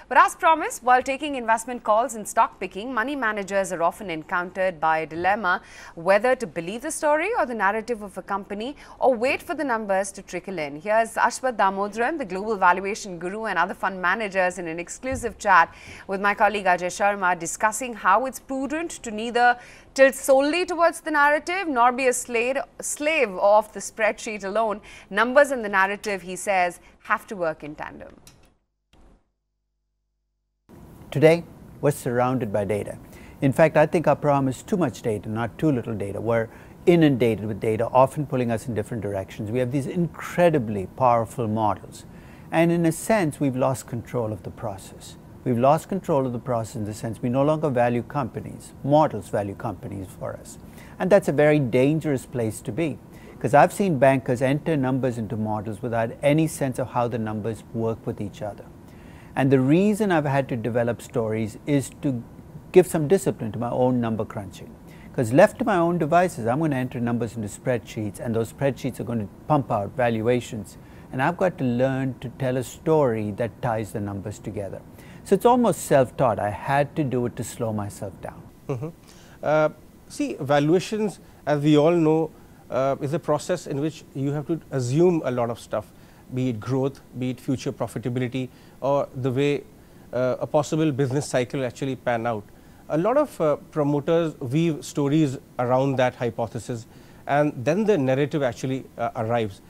But as promised, while taking investment calls and stock picking, money managers are often encountered by a dilemma whether to believe the story or the narrative of a company or wait for the numbers to trickle in. Here's Aswath Damodaran, the global valuation guru, and other fund managers in an exclusive chat with my colleague Ajay Sharma, discussing how it's prudent to neither tilt solely towards the narrative nor be a slave of the spreadsheet alone. Numbers and the narrative, he says, have to work in tandem. Today, we're surrounded by data. In fact, I think our problem is too much data, not too little data. We're inundated with data, often pulling us in different directions. We have these incredibly powerful models. And in a sense, we've lost control of the process. We've lost control of the process in the sense we no longer value companies. Models value companies for us. And that's a very dangerous place to be, because I've seen bankers enter numbers into models without any sense of how the numbers work with each other. And the reason I've had to develop stories is to give some discipline to my own number crunching. Because left to my own devices, I'm going to enter numbers into spreadsheets, and those spreadsheets are going to pump out valuations. And I've got to learn to tell a story that ties the numbers together. So it's almost self-taught. I had to do it to slow myself down. See, valuations, as we all know, is a process in which you have to assume a lot of stuff, be it growth, be it future profitability, or the way a possible business cycle actually pan out. A lot of promoters weave stories around that hypothesis, and then the narrative actually arrives.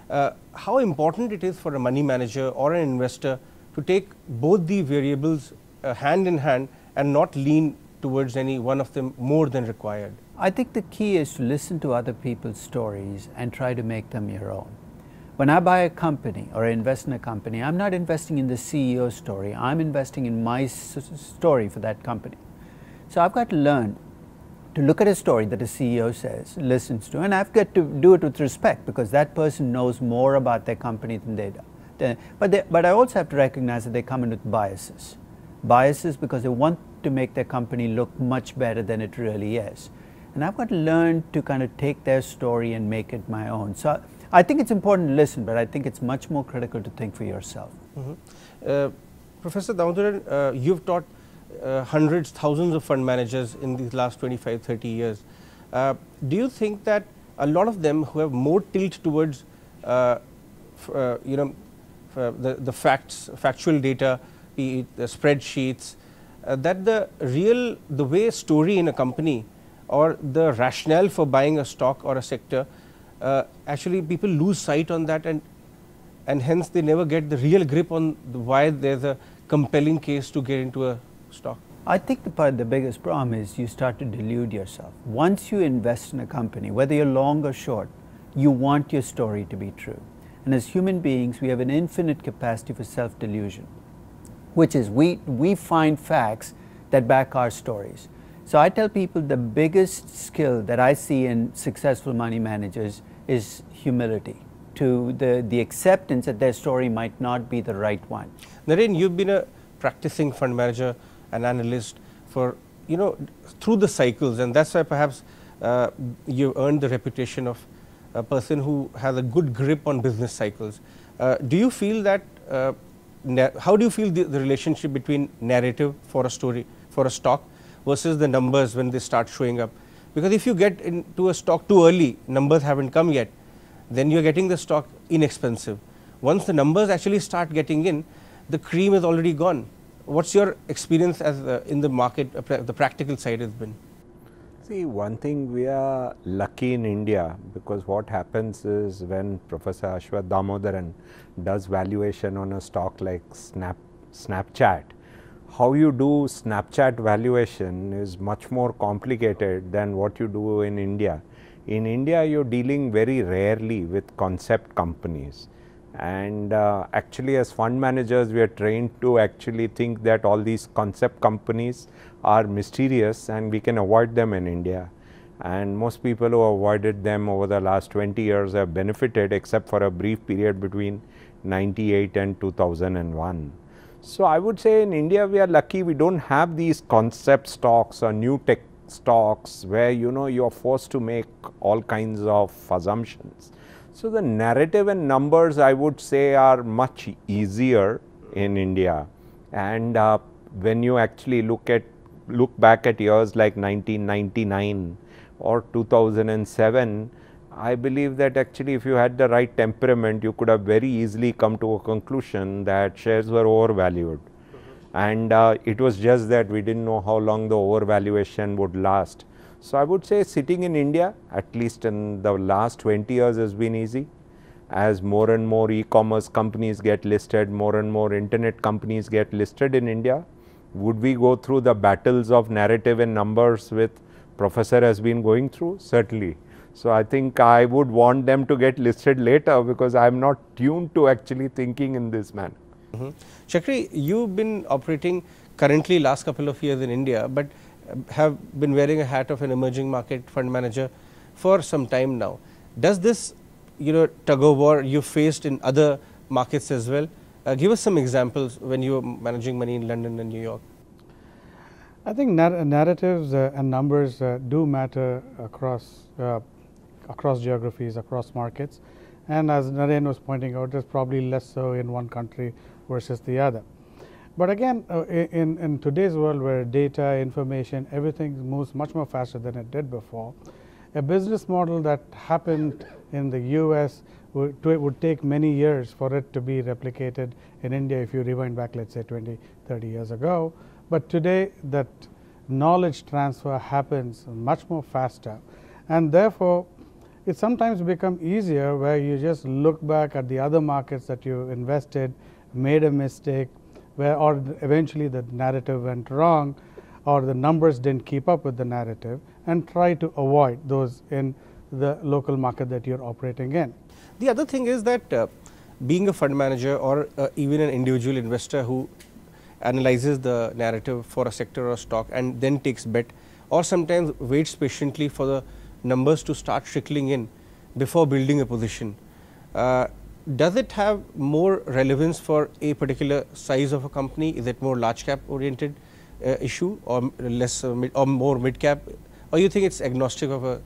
How important it is for a money manager or an investor to take both the variables hand in hand and not lean towards any one of them more than required? I think the key is to listen to other people's stories and try to make them your own. When I buy a company or invest in a company, I'm not investing in the CEO's story. I'm investing in my story for that company. So I've got to learn to look at a story that a CEO says, listens to, and I've got to do it with respect, because that person knows more about their company than they do. But I also have to recognize that they come in with biases. Biases because they want to make their company look much better than it really is. And I've got to learn to kind of take their story and make it my own. So I think it's important to listen, but I think it's much more critical to think for yourself. Professor Damodaran, you've taught hundreds, thousands of fund managers in these last 25, 30 years. Do you think that a lot of them who have more tilt towards the factual data, be it the spreadsheets, that the way story in a company or the rationale for buying a stock or a sector, actually people lose sight on that, and hence they never get the real grip on why there's a compelling case to get into a stock? I think the biggest problem is you start to delude yourself. Once you invest in a company, whether you're long or short, you want your story to be true. And as human beings, we have an infinite capacity for self-delusion, which is we find facts that back our stories. So I tell people the biggest skill that I see in successful money managers is humility, to the acceptance that their story might not be the right one. Naren, you've been a practicing fund manager, an analyst for, through the cycles, and that's why perhaps you earned the reputation of a person who has a good grip on business cycles. Do you feel that, how do you feel the relationship between narrative for a story, for a stock, versus the numbers when they start showing up? Because if you get into a stock too early, numbers haven't come yet, then you're getting the stock inexpensive. Once the numbers actually start getting in, the cream is already gone. What's your experience as in the market, the practical side has been? See, one thing, we are lucky in India, because what happens is when Professor Aswath Damodaran does valuation on a stock like Snapchat, how you do Snapchat valuation is much more complicated than what you do in India. In India, you're dealing very rarely with concept companies. And actually, as fund managers, we are trained to actually think that all these concept companies are mysterious and we can avoid them in India. And most people who avoided them over the last 20 years have benefited, except for a brief period between 98 and 2001. So I would say in India, we are lucky we don't have these concept stocks or new tech stocks where you're forced to make all kinds of assumptions. So the narrative and numbers, I would say, are much easier in India. And when you actually look back at years like 1999 or 2007, I believe that actually if you had the right temperament, you could have very easily come to a conclusion that shares were overvalued. And it was just that we didn't know how long the overvaluation would last. So I would say sitting in India, at least in the last 20 years, has been easy. As more and more e-commerce companies get listed, more and more internet companies get listed in India, would we go through the battles of narrative and numbers with Professor has been going through? Certainly. So I think I would want them to get listed later, because I am not tuned to actually thinking in this manner. Chakri, you've been operating currently last couple of years in India, but have been wearing a hat of an emerging market fund manager for some time now. Does this tug of war you faced in other markets as well? Give us some examples when you were managing money in London and New York. I think narratives and numbers do matter across geographies, across markets, and as Naren was pointing out, there's probably less so in one country versus the other. But again, in today's world where data, information, everything moves much more faster than it did before, a business model that happened in the US would take many years for it to be replicated in India if you rewind back, let's say 20, 30 years ago. But today that knowledge transfer happens much more faster, and therefore it sometimes becomes easier where you just look back at the other markets that you invested, made a mistake, or eventually the narrative went wrong, or the numbers didn't keep up with the narrative, and try to avoid those in the local market that you're operating in. The other thing is that being a fund manager or even an individual investor who analyzes the narrative for a sector or stock and then takes bet, or sometimes waits patiently for the numbers to start trickling in before building a position. Does it have more relevance for a particular size of a company? Is it more large cap oriented issue, or less or more mid cap, or you think it's agnostic of a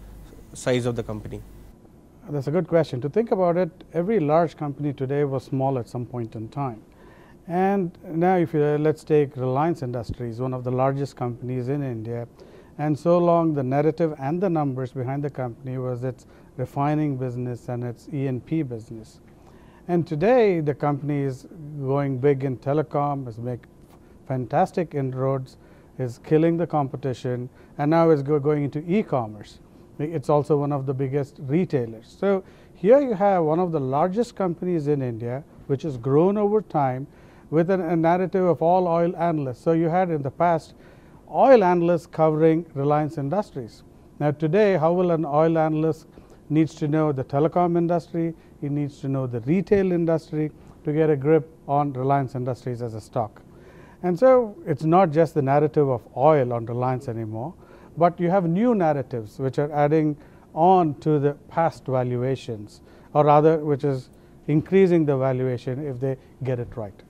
size of the company? That's a good question. To think about it, every large company today was small at some point in time. And now if you let's take Reliance Industries, one of the largest companies in India, and so long the narrative and the numbers behind the company was its refining business and its E&P business. And today the company is going big in telecom, is making fantastic inroads, is killing the competition, and now is going into e-commerce. It's also one of the biggest retailers. So here you have one of the largest companies in India, which has grown over time with a narrative of all oil analysts. So you had in the past oil analysts covering Reliance Industries. Now today, how will an oil analyst needs to know the telecom industry, he needs to know the retail industry to get a grip on Reliance Industries as a stock. And so it's not just the narrative of oil on Reliance anymore, but you have new narratives which are adding on to the past valuations, or rather which is increasing the valuation if they get it right.